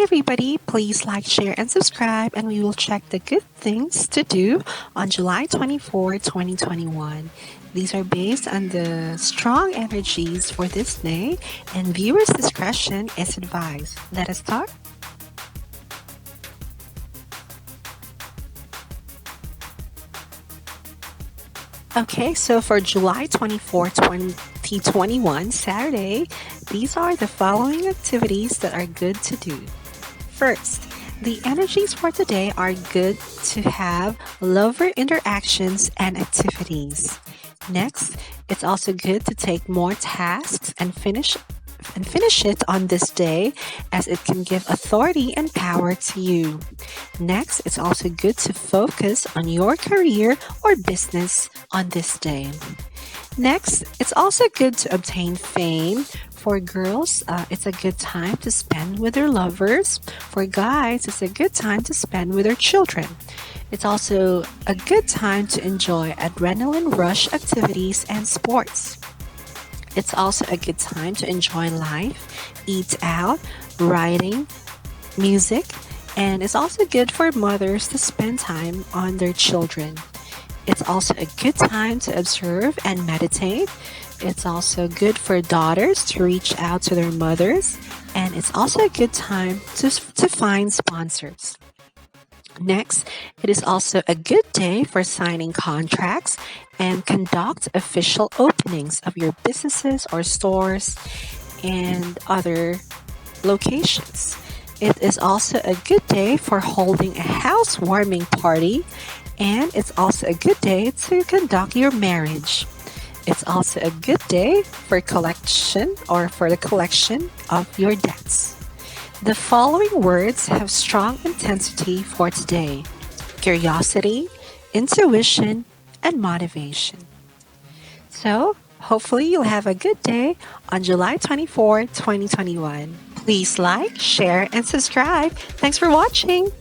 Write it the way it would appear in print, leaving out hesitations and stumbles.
Hi everybody, please like, share, and subscribe, and we will check the good things to do on July 24, 2021. These are based on the strong energies for this day, and viewers' discretion is advised. Let us start. Okay, so for July 24, 2021, Saturday, these are the following activities that are good to do. First, the energies for today are good to have lover interactions and activities. Next, it's also good to take more tasks and finish it on this day, as it can give authority and power to you. Next, it's also good to focus on your career or business on this day. Next, it's also good to obtain fame. For girls, it's a good time to spend with their lovers. For guys, it's a good time to spend with their children. It's also a good time to enjoy adrenaline rush activities and sports. It's also a good time to enjoy life, eat out, writing, music, and it's also good for mothers to spend time on their children. It's also a good time to observe and meditate. It's also good for daughters to reach out to their mothers, and it's also a good time to find sponsors. Next, it is also a good day for signing contracts and conduct official openings of your businesses or stores and other locations. It is also a good day for holding a housewarming party, and it's also a good day to conduct your marriage. It's also a good day for the collection of your debts. The following words have strong intensity for today: curiosity, intuition, and motivation. So, hopefully you'll have a good day on July 24, 2021. Please like, share, and subscribe. Thanks for watching.